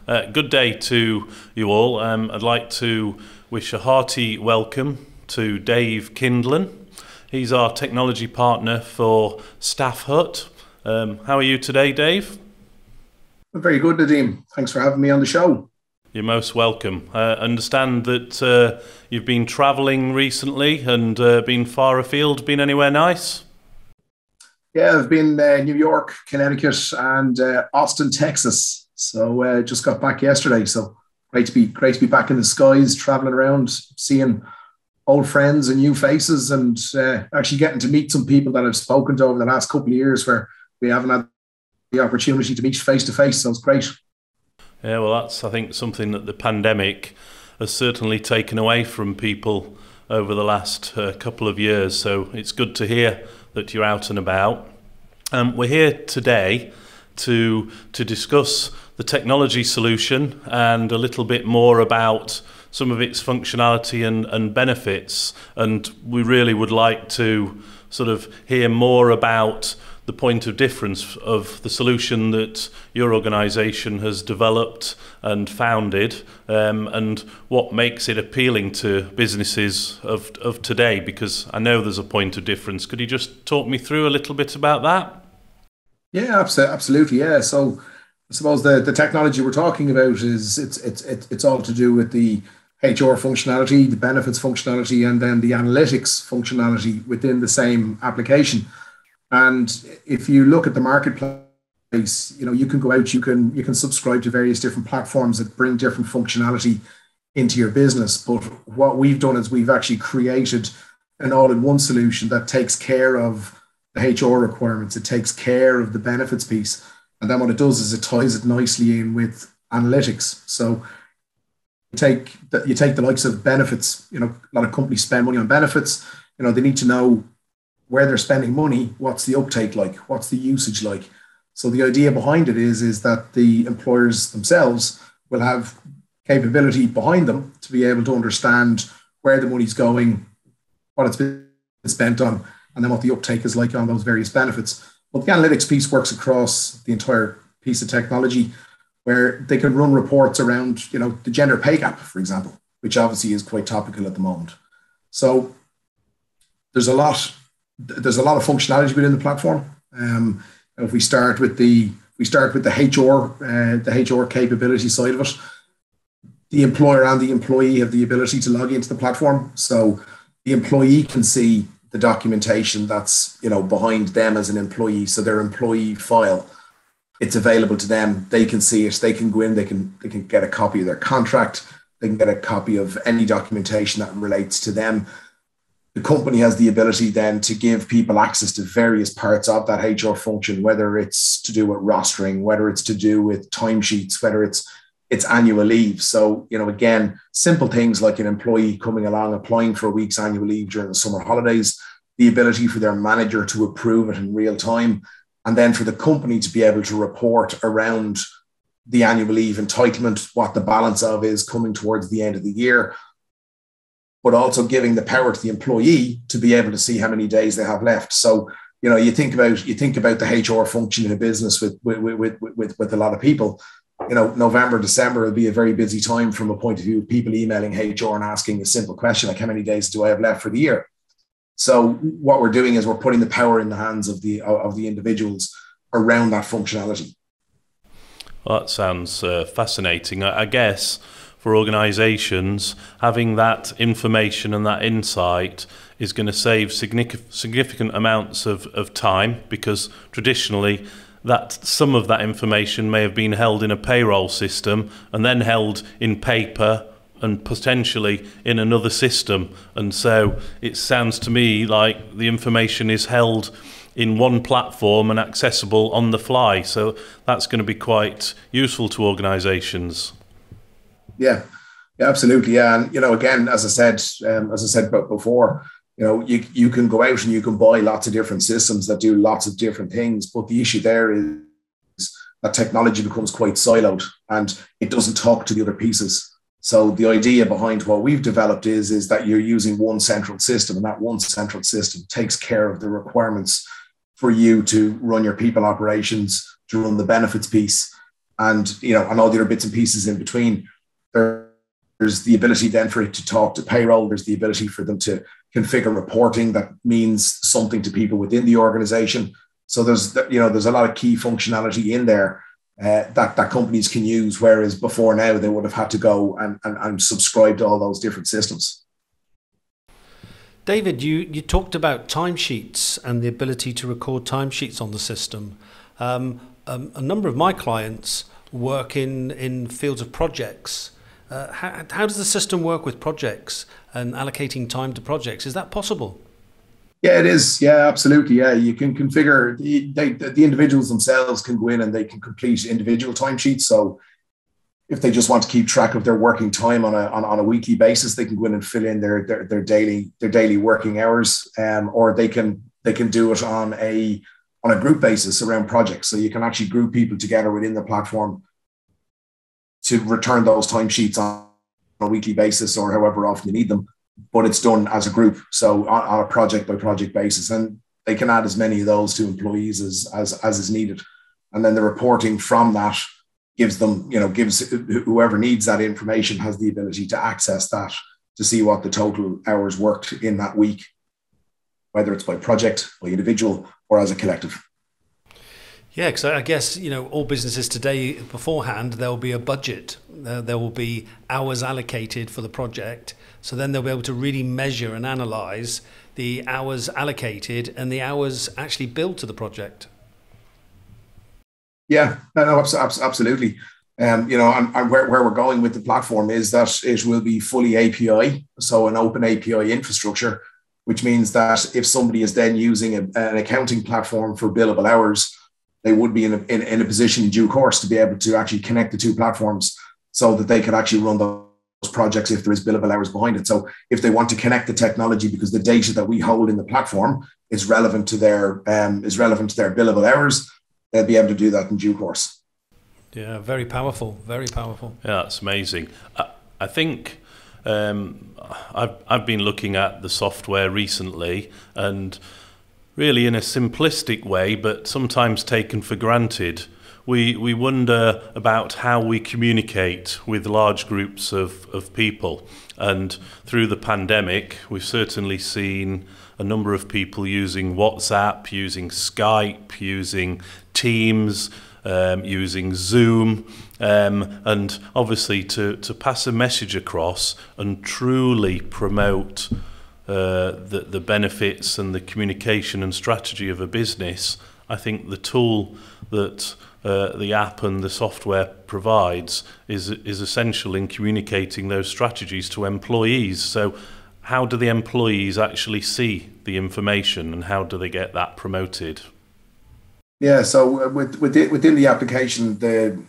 Good day to you all. I'd like to wish a hearty welcome to Dave Kindlon. He's our technology partner for StaffHut. How are you today, Dave? Very good, Nadim. Thanks for having me on the show. You're most welcome. I understand that you've been travelling recently and been far afield. Been anywhere nice? Yeah, I've been New York, Connecticut, and Austin, Texas. So just got back yesterday. So great to be back in the skies, traveling around, seeing old friends and new faces, and actually getting to meet some people that I've spoken to over the last couple of years where we haven't had the opportunity to meet face to face. So it's great. Yeah, well, that's, I think, something that the pandemic has certainly taken away from people over the last couple of years. So it's good to hear that you're out and about. We're here today to discuss the technology solution and a little bit more about some of its functionality and benefits. And we really would like to sort of hear more about the point of difference of the solution that your organisation has developed and founded, and what makes it appealing to businesses of today, because I know there's a point of difference. Could you just talk me through a little bit about that? Yeah, absolutely. Yeah. So I suppose the technology we're talking about is it's all to do with the HR functionality, the benefits functionality, and then the analytics functionality within the same application. And if you look at the marketplace, you can go out, you can subscribe to various different platforms that bring different functionality into your business. But what we've done is we've actually created an all-in-one solution that takes care of the HR requirements. It takes care of the benefits piece. And then what it does is it ties it nicely in with analytics. So you take the likes of benefits, a lot of companies spend money on benefits. They need to know where they're spending money, what's the uptake like, what's the usage like. So the idea behind it is that the employers themselves will have capability behind them to be able to understand where the money's going, what it's been spent on, and then what the uptake is like on those various benefits. But the analytics piece works across the entire piece of technology, where they can run reports around, the gender pay gap, for example, which obviously is quite topical at the moment. So there's a lot of functionality within the platform. If we start with the HR capability side of it, the employer and the employee have the ability to log into the platform. So the employee can see the documentation that's behind them as an employee. So their employee file, it's available to them. They can see it. They can go in. They can get a copy of their contract. They can get a copy of any documentation that relates to them. The company has the ability then to give people access to various parts of that HR function, whether it's to do with rostering, whether it's to do with timesheets, whether it's annual leave. So, again, simple things like an employee coming along, applying for a week's annual leave during the summer holidays, the ability for their manager to approve it in real time, and then for the company to be able to report around the annual leave entitlement, what the balance of is coming towards the end of the year, but also giving the power to the employee to be able to see how many days they have left. So, you think about the HR function in a business with a lot of people. November, December will be a very busy time from a point of view of people emailing HR and asking a simple question like, how many days do I have left for the year? So what we're doing is we're putting the power in the hands of the individuals around that functionality. Well, that sounds fascinating. I guess for organisations, having that information and that insight is going to save significant amounts of time, because traditionally that some of that information may have been held in a payroll system and then held in paper and potentially in another system. And so it sounds to me like the information is held in one platform and accessible on the fly. So that's going to be quite useful to organisations. Yeah, absolutely. Yeah. And, again, as I said before, you can go out and you can buy lots of different systems that do lots of different things. But the issue there is that technology becomes quite siloed and it doesn't talk to the other pieces. So the idea behind what we've developed is that you're using one central system, and that one central system takes care of the requirements for you to run your people operations, to run the benefits piece, and and all the other bits and pieces in between. There's the ability then for it to talk to payroll. There's the ability for them to configure reporting that means something to people within the organization. So there's a lot of key functionality in there that companies can use, whereas before now they would have had to go and subscribe to all those different systems. David, you talked about timesheets and the ability to record timesheets on the system. A number of my clients work in fields of projects. How does the system work with projects and allocating time to projects? Is that possible? Yeah, it is. Yeah, absolutely. Yeah, you can configure, the individuals themselves can go in and they can complete individual timesheets. So if they just want to keep track of their working time on a weekly basis, they can go in and fill in their daily working hours, or they can do it on a group basis around projects. So you can actually group people together within the platform to return those timesheets on a weekly basis or however often you need them, but it's done as a group, so on a project by project basis, and they can add as many of those to employees as is needed, and then the reporting from that gives whoever needs that information has the ability to access that to see what the total hours worked in that week, whether it's by project, by individual, or as a collective. Yeah, because I guess, all businesses today beforehand, there will be a budget. There will be hours allocated for the project. So then they'll be able to really measure and analyze the hours allocated and the hours actually billed to the project. Yeah, no, absolutely. And where we're going with the platform is that it will be fully API, so an open API infrastructure, which means that if somebody is then using an accounting platform for billable hours, they would be in a position in due course to be able to actually connect the two platforms so that they could actually run those projects if there is billable hours behind it. So if they want to connect the technology, because the data that we hold in the platform is relevant to their billable hours, they'll be able to do that in due course. Yeah, very powerful, very powerful. Yeah, that's amazing. I think I've been looking at the software recently, and really in a simplistic way, but sometimes taken for granted, we wonder about how we communicate with large groups of people. And through the pandemic, we've certainly seen a number of people using WhatsApp, using Skype, using Teams, using Zoom, and obviously to pass a message across and truly promote the benefits and the communication and strategy of a business. I think the tool that the app and the software provides is essential in communicating those strategies to employees. So how do the employees actually see the information, and how do they get that promoted? Yeah, so within the application, the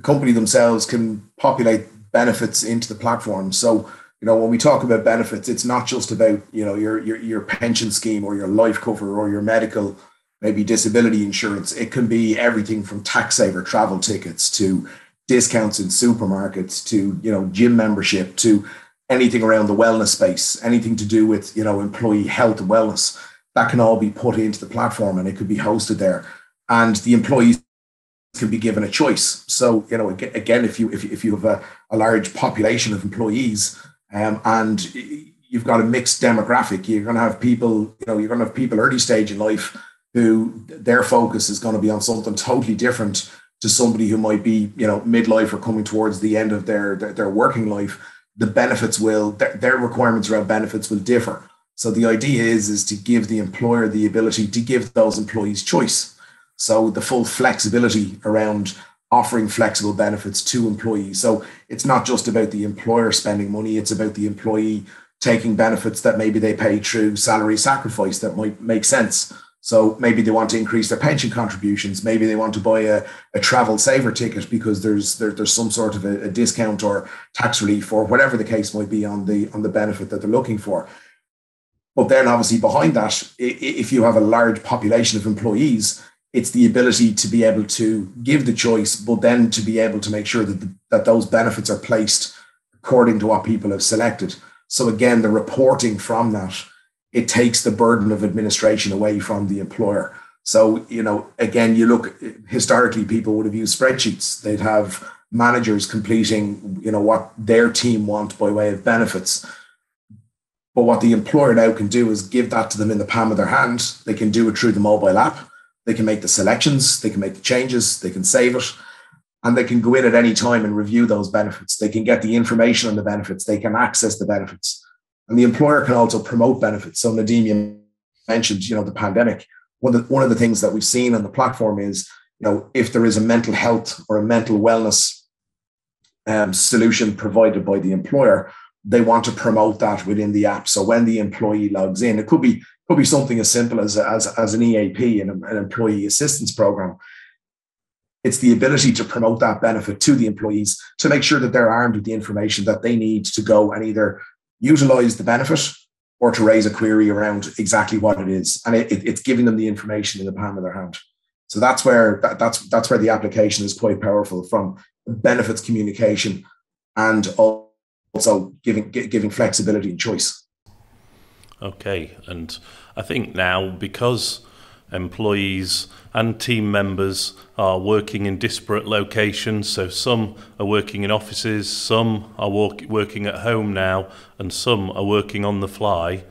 company themselves can populate benefits into the platform. So when we talk about benefits, it's not just about your pension scheme or your life cover or your medical, maybe disability insurance. It can be everything from tax saver travel tickets to discounts in supermarkets to gym membership to anything around the wellness space, anything to do with employee health and wellness. That can all be put into the platform and it could be hosted there, and the employees can be given a choice. So again, if you have a large population of employees, and you've got a mixed demographic, you're going to have people early stage in life who their focus is going to be on something totally different to somebody who might be midlife or coming towards the end of their working life. The benefits their requirements around benefits will differ. So the idea is to give the employer the ability to give those employees choice. So the full flexibility around offering flexible benefits to employees. So it's not just about the employer spending money, it's about the employee taking benefits that maybe they pay through salary sacrifice that might make sense. So maybe they want to increase their pension contributions. Maybe they want to buy a travel saver ticket because there's some sort of a discount or tax relief or whatever the case might be on the benefit that they're looking for. But then obviously behind that, if you have a large population of employees, it's the ability to be able to give the choice, but then to be able to make sure that those benefits are placed according to what people have selected. So again, the reporting from that, it takes the burden of administration away from the employer. So, again, you look, historically, people would have used spreadsheets. They'd have managers completing, what their team want by way of benefits. But what the employer now can do is give that to them in the palm of their hand. They can do it through the mobile app. They can make the selections, they can make the changes, they can save it, and they can go in at any time and review those benefits. They can get the information on the benefits. They can access the benefits. And the employer can also promote benefits. So Nadim, you mentioned, the pandemic. One of the things that we've seen on the platform is, if there is a mental health or a mental wellness solution provided by the employer, they want to promote that within the app. So when the employee logs in, it could be something as simple as an EAP, an employee assistance program. It's the ability to promote that benefit to the employees to make sure that they're armed with the information that they need to go and either utilize the benefit or to raise a query around exactly what it is. And it's giving them the information in the palm of their hand. So that's where the application is quite powerful, from benefits communication and also giving flexibility and choice. Okay, and I think now, because employees and team members are working in disparate locations, so some are working in offices, some are working at home now, and some are working on the fly,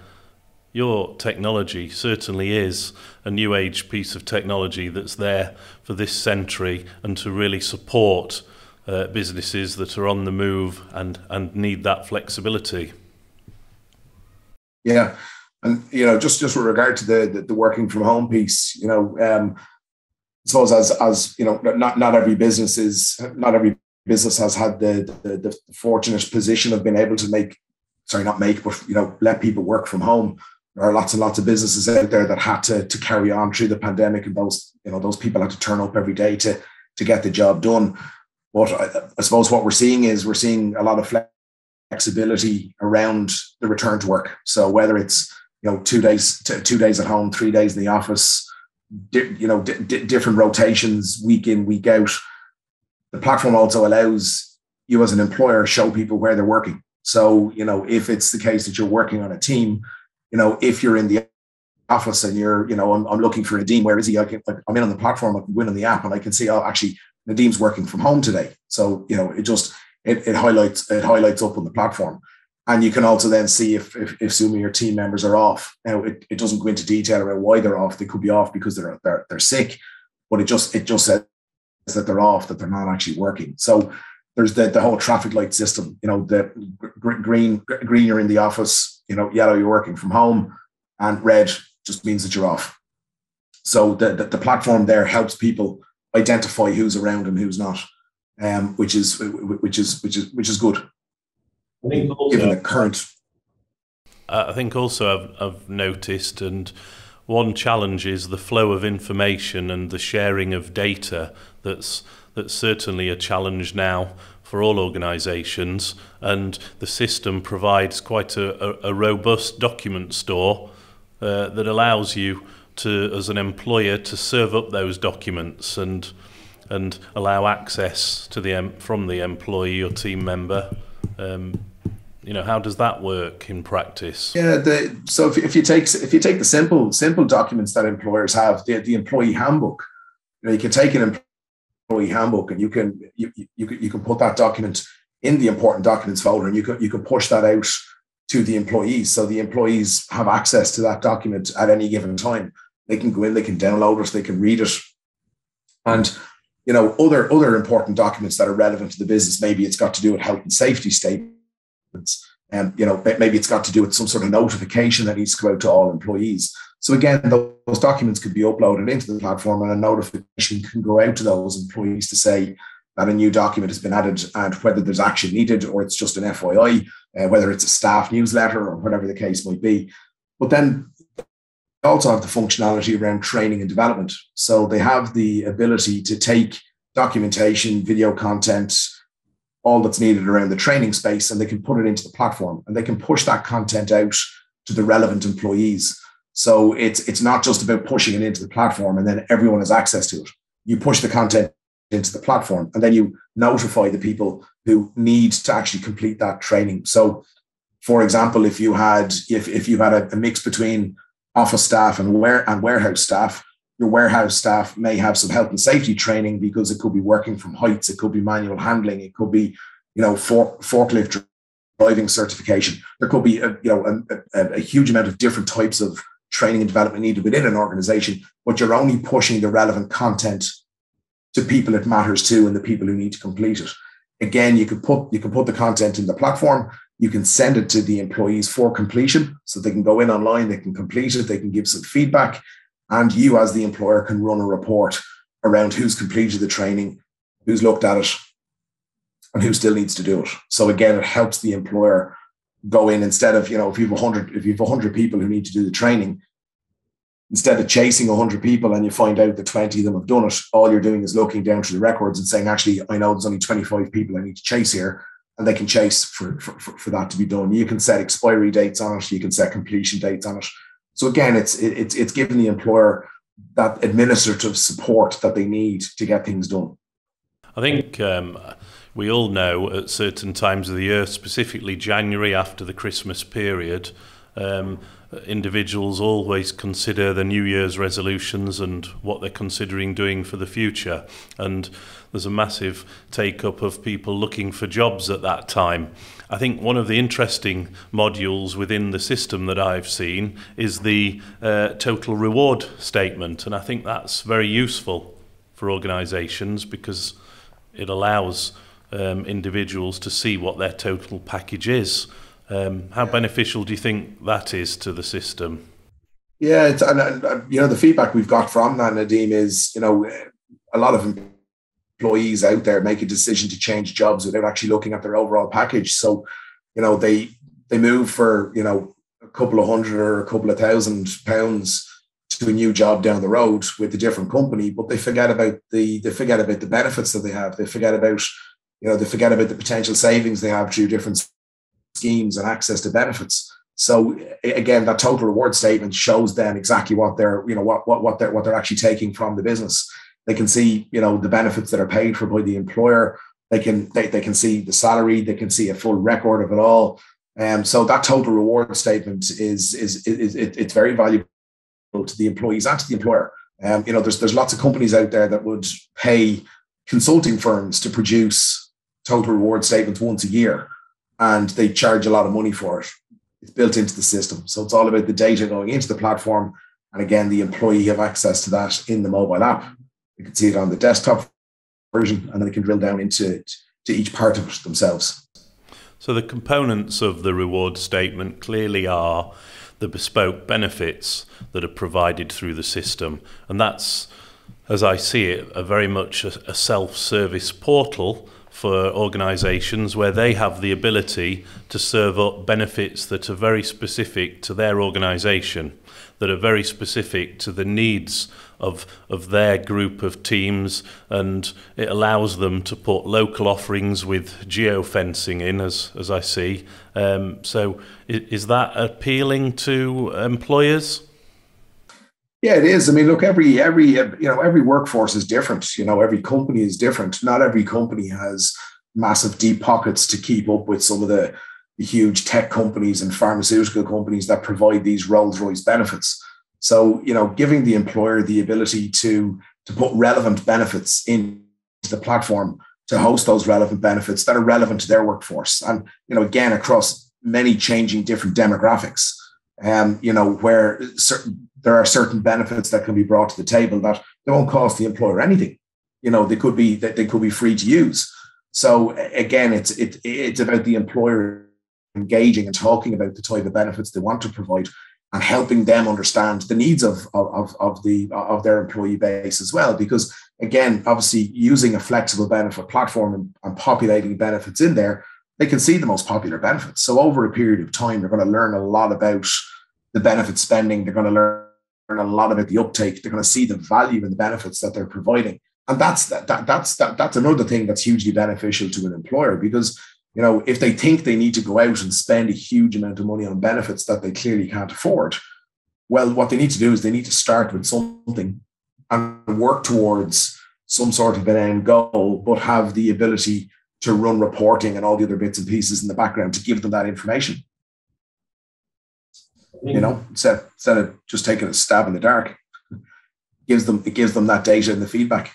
your technology certainly is a new age piece of technology that's there for this century and to really support businesses that are on the move and need that flexibility. Yeah. And, just with regard to the working from home piece, I suppose as not every business has had the fortunate position of being able to let people work from home. There are lots and lots of businesses out there that had to carry on through the pandemic, and those people had to turn up every day to get the job done. But I suppose what we're seeing a lot of flexibility around the return to work. So whether it's 2 days at home, 3 days in the office, different rotations week in, week out. The platform also allows you as an employer show people where they're working. So, if it's the case that you're working on a team, if you're in the office and you're, I'm looking for Nadim, where is he? I'm in on the platform, I can go in on the app and I can see, actually Nadim's working from home today. So, it highlights up on the platform. And you can also then see if some of your team members are off. Now, it doesn't go into detail about why they're off. They could be off because they're sick, but it just says that they're off, that they're not actually working. So there's the whole traffic light system. The green you're in the office. Yellow you're working from home, and red just means that you're off. So the platform there helps people identify who's around and who's not, which is good. I think also, given the current. I think also I've noticed, and one challenge is the flow of information and the sharing of data. That's certainly a challenge now for all organisations, and the system provides quite a robust document store that allows you to, as an employer, to serve up those documents and allow access to from the employee or team member. How does that work in practice? Yeah, so if you take the simple documents that employers have, the employee handbook, you can take an employee handbook and you can put that document in the important documents folder, and you can push that out to the employees, so the employees have access to that document at any given time. They can go in, they can download it, they can read it, and other important documents that are relevant to the business. Maybe it's got to do with health and safety statements. Maybe it's got to do with some sort of notification that needs to go out to all employees. So again, those documents could be uploaded into the platform, and a notification can go out to those employees to say that a new document has been added, and whether there's action needed or it's just an FYI, whether it's a staff newsletter or whatever the case might be. But then they also have the functionality around training and development. So they have the ability to take documentation, video content, all that's needed around the training space, and they can put it into the platform, and they can push that content out to the relevant employees. So it's not just about pushing it into the platform and then everyone has access to it. You push the content into the platform, and then you notify the people who need to actually complete that training. So, for example, if you had a mix between office staff and warehouse staff, your warehouse staff may have some health and safety training because it could be working from heights, it could be manual handling, it could be, forklift driving certification. There could be a huge amount of different types of training and development needed within an organization, but you're only pushing the relevant content to people it matters to and the people who need to complete it. Again, you can put the content in the platform. You can send it to the employees for completion, so they can go in online, they can complete it, they can give some feedback, and you as the employer can run a report around who's completed the training, who's looked at it, and who still needs to do it. So again, it helps the employer go in instead of, if you've 100 people who need to do the training, instead of chasing 100 people and you find out that 20 of them have done it, all you're doing is looking down through the records and saying, actually, I know there's only 25 people I need to chase here, and they can chase for that to be done. You can set expiry dates on it. You can set completion dates on it. So again, it's giving the employer that administrative support that they need to get things done. I think we all know at certain times of the year, specifically January after the Christmas period, individuals always consider the New Year's resolutions and what they're considering doing for the future. And there's a massive take-up of people looking for jobs at that time. I think one of the interesting modules within the system that I've seen is the total reward statement. And I think that's very useful for organisations because it allows individuals to see what their total package is. How beneficial do you think that is to the system? Yeah, the feedback we've got from that, Nadim, is a lot of employees out there make a decision to change jobs without actually looking at their overall package. So, they move for a couple of hundred or a couple of £1,000 to a new job down the road with a different company, but they forget about the benefits that they have. They forget about the potential savings they have through different schemes and access to benefits. So again, that total reward statement shows them exactly what they're actually taking from the business. They can see the benefits that are paid for by the employer. They can see the salary. They can see a full record of it all. So that total reward statement it's very valuable to the employees and to the employer. There's lots of companies out there that would pay consulting firms to produce total reward statements once a year, and they charge a lot of money for it. It's built into the system. So it's all about the data going into the platform. And again, the employee have access to that in the mobile app. You can see it on the desktop version, and then they can drill down into each part of it themselves. So the components of the reward statement clearly are the bespoke benefits that are provided through the system. And that's, as I see it, a very much a self-service portal for organisations where they have the ability to serve up benefits that are very specific to their organisation, that are very specific to the needs of their group of teams, and it allows them to put local offerings with geofencing in, as I see. So is that appealing to employers? Yeah, it is. I mean, look, every workforce is different. Every company is different. Not every company has massive deep pockets to keep up with some of the huge tech companies and pharmaceutical companies that provide these Rolls-Royce benefits. So, giving the employer the ability to put relevant benefits into the platform, to host those relevant benefits that are relevant to their workforce. And, again, across many changing different demographics, where there are certain benefits that can be brought to the table that they won't cost the employer anything. They could be free to use. So again, it's about the employer engaging and talking about the type of benefits they want to provide and helping them understand the needs of their employee base as well. Because again, obviously using a flexible benefit platform and populating benefits in there, they can see the most popular benefits. So over a period of time, they're going to learn a lot about the benefit spending. They're going to learn a lot about the uptake. They're going to see the value in the benefits that they're providing. And that's another thing that's hugely beneficial to an employer, because if they think they need to go out and spend a huge amount of money on benefits that they clearly can't afford, well, what they need to do is they need to start with something and work towards some sort of an end goal, but have the ability to run reporting and all the other bits and pieces in the background to give them that information. Instead of just taking a stab in the dark. gives them that data and the feedback.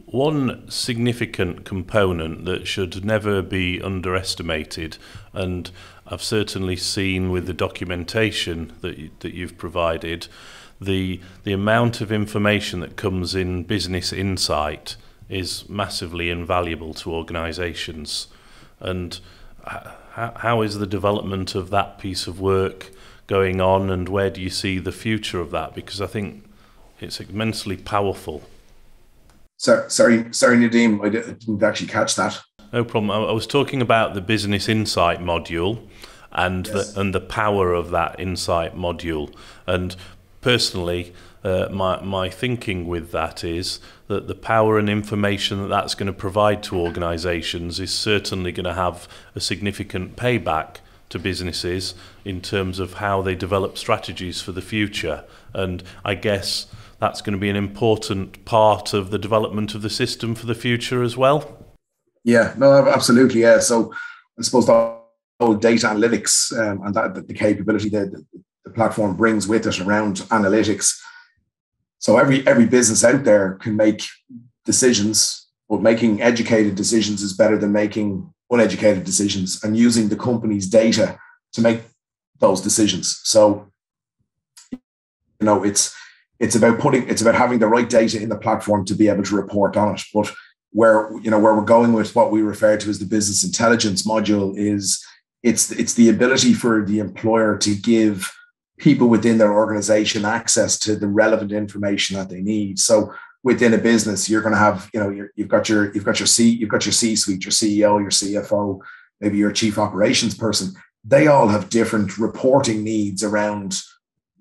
One significant component that should never be underestimated, and I've certainly seen with the documentation that you've provided, the amount of information that comes in Business Insight is massively invaluable to organisations. And how is the development of that piece of work going on, and where do you see the future of that? Because I think it's immensely powerful. Sorry, Nadim, I didn't actually catch that. No problem. I was talking about the Business Insight module and Yes. the power of that Insight module. And personally, my thinking with that is that the power and information that that's going to provide to organisations is certainly going to have a significant payback to businesses in terms of how they develop strategies for the future. And I guess that's going to be an important part of the development of the system for the future as well. Yeah, no, absolutely. Yeah. So I suppose the whole data analytics and that the capability that the platform brings with it around analytics. So every business out there can make decisions, but making educated decisions is better than making uneducated decisions, and using the company's data to make those decisions. So, it's about having the right data in the platform to be able to report on it. But where we're going with what we refer to as the business intelligence module is it's the ability for the employer to give people within their organization access to the relevant information that they need. So within a business, you're going to have, you've got your C-suite, your CEO, your CFO, maybe your chief operations person. They all have different reporting needs around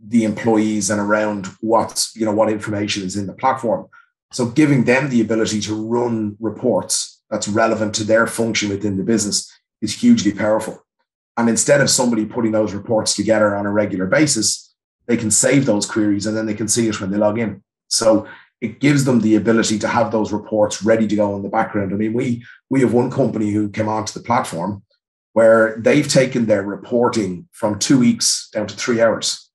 the employees and around what information is in the platform. So giving them the ability to run reports that's relevant to their function within the business is hugely powerful. And instead of somebody putting those reports together on a regular basis, they can save those queries and then they can see it when they log in. So it gives them the ability to have those reports ready to go in the background. I mean, we have one company who came onto the platform where they've taken their reporting from 2 weeks down to 3 hours.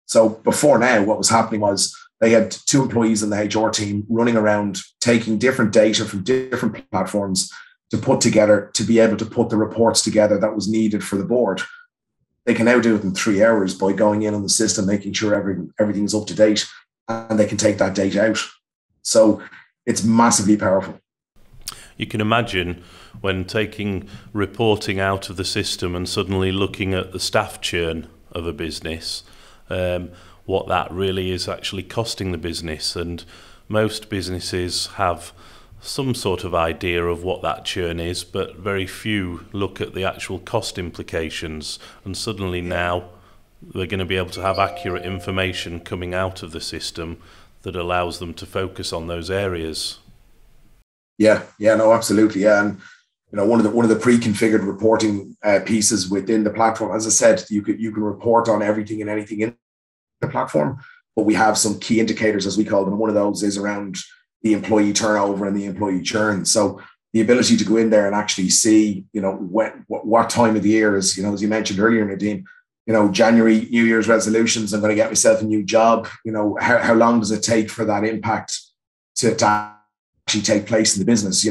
So before now, what was happening was they had 2 employees in the HR team running around, taking different data from different platforms to put together, to be able to put the reports together that was needed for the board. They can now do it in 3 hours by going in on the system, making sure everything's up to date, and they can take that data out. So it's massively powerful. You can imagine when taking reporting out of the system and suddenly looking at the staff churn of a business, what that really is actually costing the business. And most businesses have some sort of idea of what that churn is, but very few look at the actual cost implications. And suddenly now they're going to be able to have accurate information coming out of the system that allows them to focus on those areas. Yeah, no, absolutely. Yeah. And one of the pre-configured reporting pieces within the platform, as I said, you can report on everything and anything in the platform, but we have some key indicators, as we call them. One of those is around the employee turnover and the employee churn. So the ability to go in there and actually see, what time of the year is, as you mentioned earlier, Nadim, January, New Year's resolutions, I'm going to get myself a new job. How long does it take for that impact to actually take place in the business?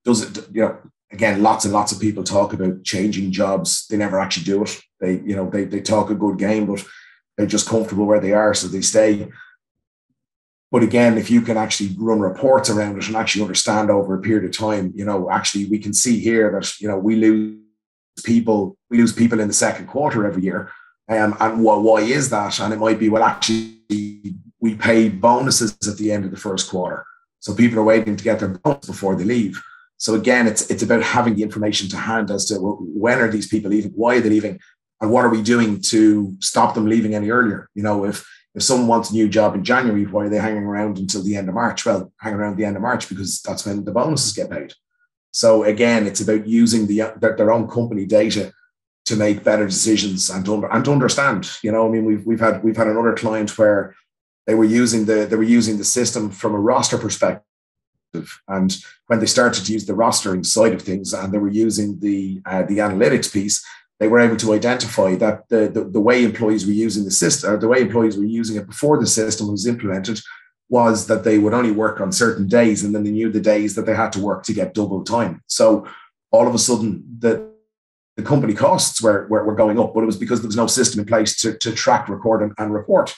Does it, again, lots and lots of people talk about changing jobs. They never actually do it. They talk a good game, but they're just comfortable where they are, so they stay. But again, if you can actually run reports around it and actually understand over a period of time, actually we can see here that, we lose people in the second quarter every year. And why is that? And it might be, well, actually we pay bonuses at the end of the first quarter. So people are waiting to get their bonus before they leave. So again, it's about having the information to hand as to when are these people leaving, why are they leaving, and what are we doing to stop them leaving any earlier? If someone wants a new job in January, why are they hanging around until the end of March? Well, hang around the end of March because that's when the bonuses get paid. So again, it's about using their own company data to make better decisions and to understand. We've had another client where they were using the system from a roster perspective, and when they started to use the rostering side of things and they were using the analytics piece, they were able to identify that the way employees were using the system, or the way employees were using it before the system was implemented, was that they would only work on certain days, and then they knew the days that they had to work to get double time. So all of a sudden, the company costs were going up, but it was because there was no system in place to track, record, and report.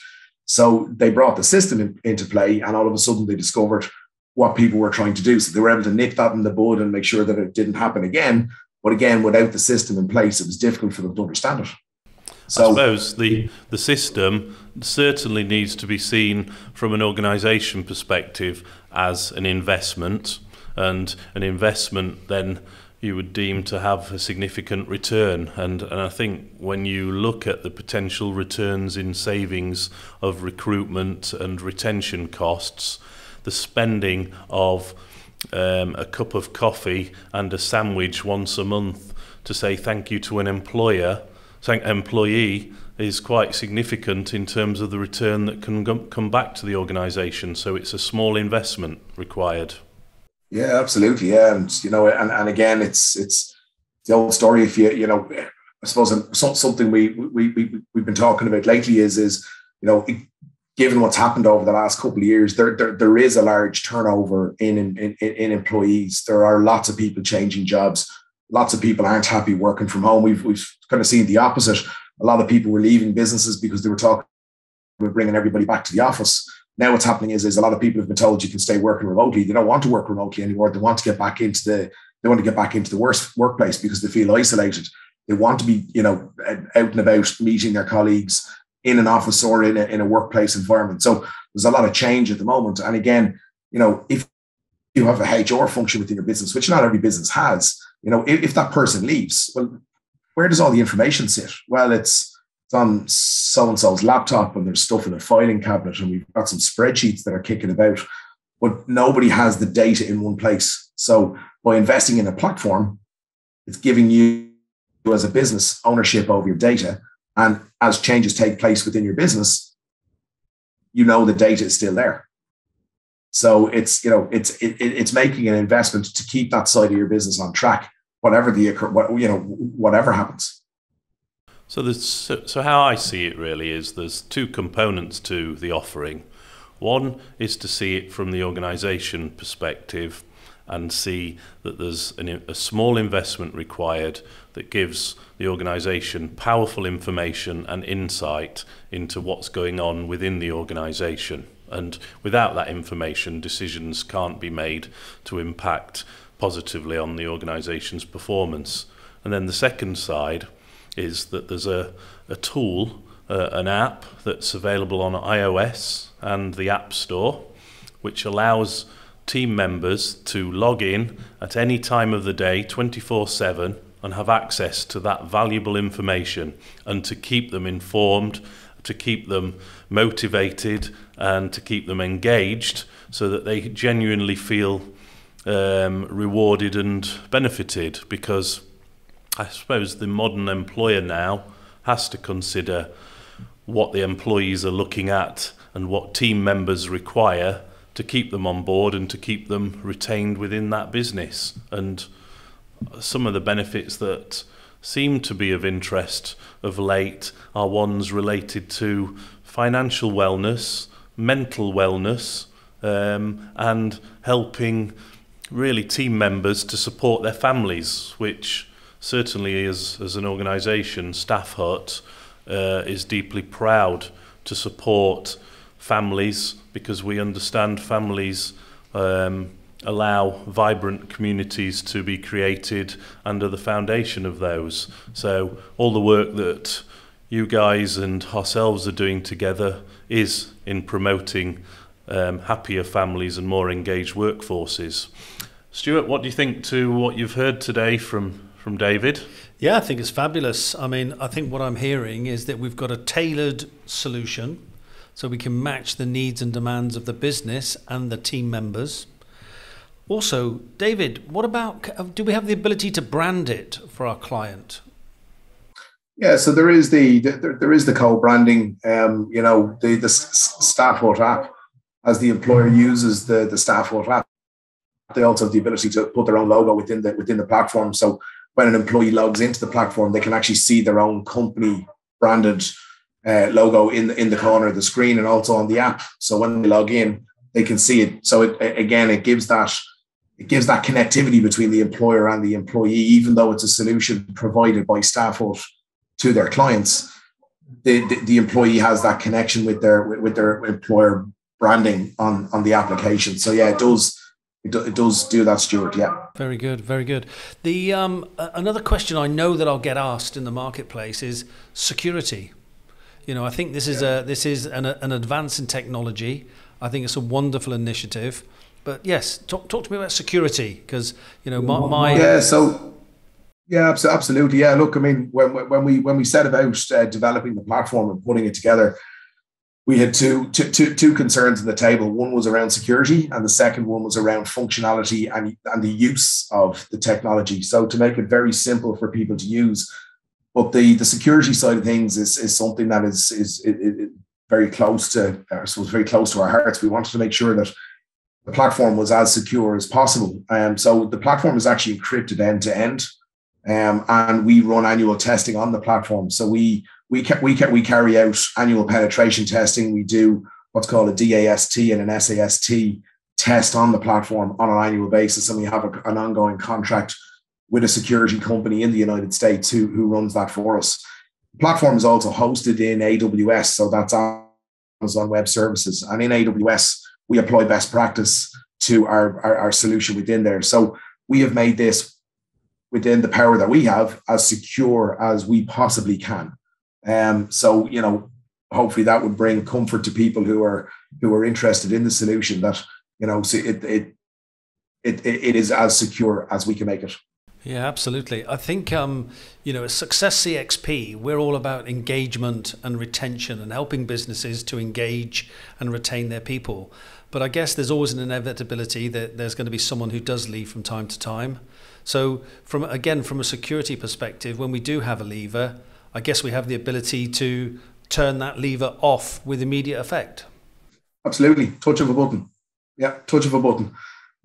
So they brought the system into play, and all of a sudden they discovered what people were trying to do. So they were able to nip that in the bud and make sure that it didn't happen again. But again, without the system in place, it was difficult for them to understand it. So, I suppose the system certainly needs to be seen from an organisation perspective as an investment, and an investment then you would deem to have a significant return. And I think when you look at the potential returns in savings of recruitment and retention costs, the spending of a cup of coffee and a sandwich once a month to say thank you to an employee is quite significant in terms of the return that can come back to the organisation. So it's a small investment required. Yeah, absolutely. Yeah, and and again, it's the old story. If I suppose something we've been talking about lately is given what's happened over the last couple of years, there is a large turnover in employees. There are lots of people changing jobs. Lots of people aren't happy working from home. We've kind of seen the opposite. A lot of people were leaving businesses because they were talking about bringing everybody back to the office. Now what's happening is a lot of people have been told you can stay working remotely. They don't want to work remotely anymore. They want to get back into the worst workplace because they feel isolated. They want to be, out and about meeting their colleagues in an office or in a workplace environment. So there's a lot of change at the moment. And again, if you have a HR function within your business, which not every business has, if that person leaves, well, where does all the information sit? Well, it's on so-and-so's laptop, and there's stuff in a filing cabinet, and we've got some spreadsheets that are kicking about, but nobody has the data in one place. So by investing in a platform, it's giving you as a business ownership over your data. And as changes take place within your business, the data is still there. So it's making an investment to keep that side of your business on track, whatever happens. So how I see it really is there's two components to the offering. One is to see it from the organisation perspective and see that there's a small investment required that gives the organisation powerful information and insight into what's going on within the organisation. And without that information, decisions can't be made to impact positively on the organisation's performance. And then the second side is that there's a tool, an app that's available on iOS and the App Store, which allows team members to log in at any time of the day, 24/7, and have access to that valuable information, and to keep them informed, to keep them motivated, and to keep them engaged so that they genuinely feel rewarded and benefited. Because I suppose the modern employer now has to consider what the employees are looking at and what team members require to keep them on board and to keep them retained within that business. And some of the benefits that seem to be of interest of late are ones related to financial wellness, mental wellness, and helping really team members to support their families, which certainly as an organisation, StaffHut is deeply proud to support families, because we understand families allow vibrant communities to be created under the foundation of those. So all the work that you guys and ourselves are doing together is in promoting happier families and more engaged workforces. Stuart, what do you think to what you've heard today from David? Yeah, I think it's fabulous. I mean, I think what I'm hearing is that we've got a tailored solution so we can match the needs and demands of the business and the team members. Also, David, what about, do we have the ability to brand it for our client? Yeah, so there is the co-branding. The StaffHut app, as the employer uses the StaffHut app, they also have the ability to put their own logo within the platform. So when an employee logs into the platform, they can actually see their own company branded logo in the corner of the screen and also on the app. So when they log in, they can see it. So it gives that connectivity between the employer and the employee, even though it's a solution provided by StaffHut to their clients. The employee has that connection with their employer branding on the application. So yeah, it does do that, Stuart. Yeah. Very good, very good. The another question I know that I'll get asked in the marketplace is security. You know, I think this is an advance in technology. I think it's a wonderful initiative. But yes, talk to me about security, because you know my absolutely. Yeah, look, I mean, when we set about developing the platform and putting it together, we had two concerns on the table. One was around security, and the second one was around functionality and the use of the technology. So to make it very simple for people to use, but the security side of things is something that is very close to, I suppose, very close to our hearts. We wanted to make sure that the platform was as secure as possible. So the platform is actually encrypted end to end, and we run annual testing on the platform. So we carry out annual penetration testing. We do what's called a DAST and an SAST test on the platform on an annual basis, and we have an ongoing contract with a security company in the United States who runs that for us. The platform is also hosted in AWS, so that's Amazon Web Services, and in AWS we apply best practice to our solution within there. So we have made this, within the power that we have, as secure as we possibly can. So, you know, hopefully that would bring comfort to people who are interested in the solution, that, you know, so it is as secure as we can make it. Yeah, absolutely. I think, you know, at Success CXP, we're all about engagement and retention and helping businesses to engage and retain their people. But I guess there's always an inevitability that there's going to be someone who does leave from time to time. So from a security perspective, when we do have a leaver, I guess we have the ability to turn that lever off with immediate effect. Absolutely. Touch of a button. Yeah, touch of a button.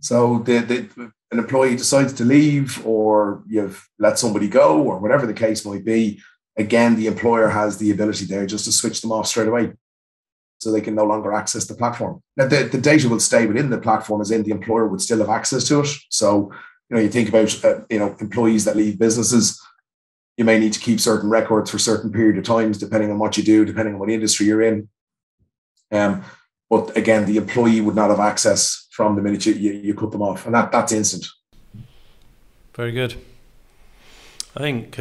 So an employee decides to leave, or you've let somebody go, or whatever the case might be, again, the employer has the ability there just to switch them off straight away, so they can no longer access the platform. Now, the data will stay within the platform, as in the employer would still have access to it. So, you know, you think about, employees that leave businesses, you may need to keep certain records for certain period of times, depending on what you do, depending on what industry you're in. But again, the employee would not have access from the minute you cut them off, and that's instant. Very good. I think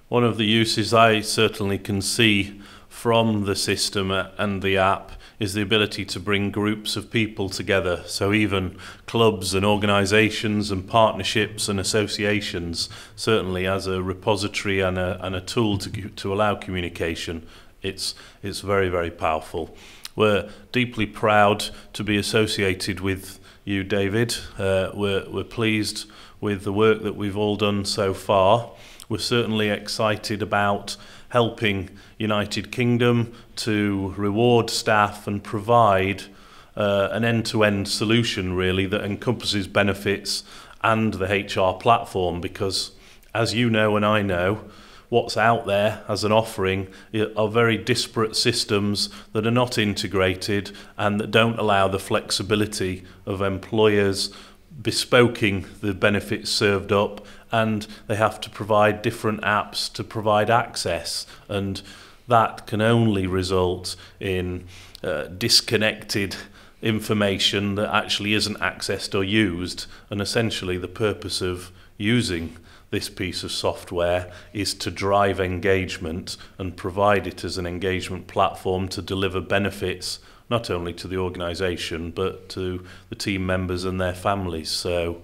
one of the uses I certainly can see from the system and the app is the ability to bring groups of people together. So even clubs and organisations and partnerships and associations, certainly as a repository and a tool to allow communication, it's very, very powerful. We're deeply proud to be associated with you, David. We're pleased with the work that we've all done so far. We're certainly excited about helping United Kingdom to reward staff and provide an end-to-end solution, really, that encompasses benefits and the HR platform, because, as you know and I know, what's out there as an offering are very disparate systems that are not integrated and that don't allow the flexibility of employers bespoking the benefits served up, and they have to provide different apps to provide access, and that can only result in disconnected information that actually isn't accessed or used. And essentially the purpose of using this piece of software is to drive engagement and provide it as an engagement platform to deliver benefits not only to the organisation but to the team members and their families. So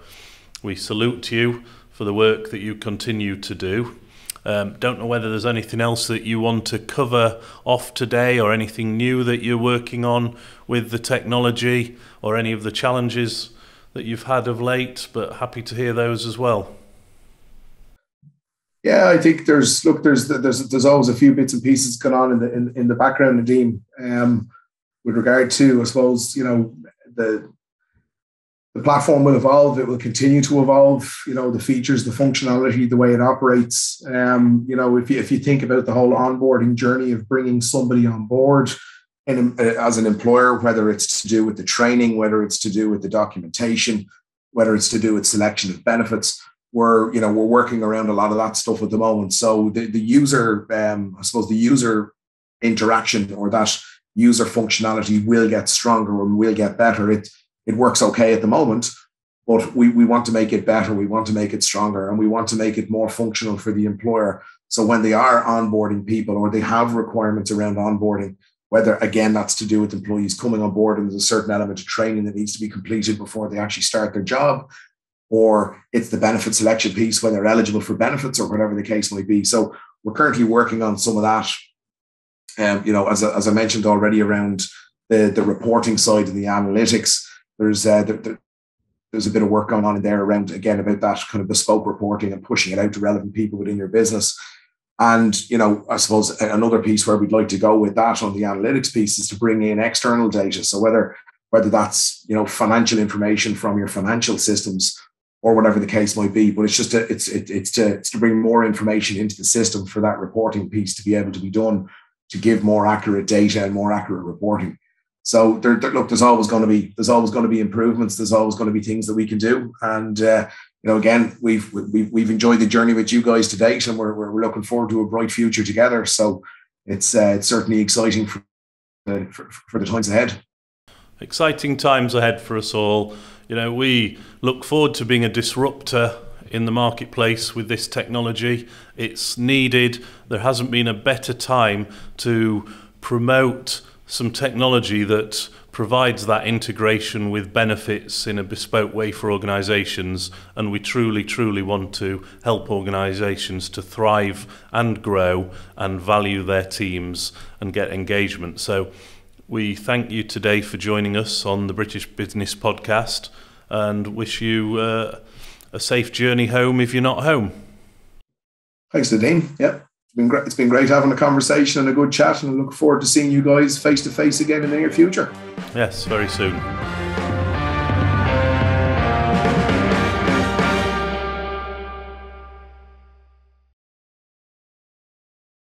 we salute you for the work that you continue to do. Don't know whether there's anything else that you want to cover off today, or anything new that you're working on with the technology, or any of the challenges that you've had of late, but happy to hear those as well. Yeah, I think there's always a few bits and pieces going on in the background, Nadim, with regard to, I suppose, the the platform will evolve. It will continue to evolve. The features, the functionality, the way it operates. If you think about the whole onboarding journey of bringing somebody on board as an employer, whether it's to do with the training, whether it's to do with the documentation, whether it's to do with selection of benefits, we're working around a lot of that stuff at the moment. So the user, I suppose the user interaction or that user functionality will get stronger and will get better. It works okay at the moment, but we want to make it better. We want to make it stronger, and we want to make it more functional for the employer. So when they are onboarding people or they have requirements around onboarding, whether, again, that's to do with employees coming on board and there's a certain element of training that needs to be completed before they actually start their job, or it's the benefit selection piece when they're eligible for benefits or whatever the case might be. So we're currently working on some of that, as I mentioned already, around the reporting side and the analytics. There's a bit of work going on in there around, again, about that kind of bespoke reporting and pushing it out to relevant people within your business. And, I suppose another piece where we'd like to go with that on the analytics piece is to bring in external data. So whether that's, financial information from your financial systems or whatever the case might be, but it's just to bring more information into the system for that reporting piece to be able to be done, to give more accurate data and more accurate reporting. So there's always going to be improvements. There's always going to be things that we can do. And again, we've enjoyed the journey with you guys to date, and we're looking forward to a bright future together. So it's certainly exciting for the times ahead. Exciting times ahead for us all. We look forward to being a disruptor in the marketplace with this technology. It's needed. There hasn't been a better time to promote some technology that provides that integration with benefits in a bespoke way for organisations, and we truly, truly want to help organisations to thrive and grow and value their teams and get engagement. So we thank you today for joining us on the British Business Podcast and wish you a safe journey home if you're not home. Thanks, Nadim. Yep. It's been great having a conversation and a good chat, and I look forward to seeing you guys face to face again in the near future. Yes, very soon.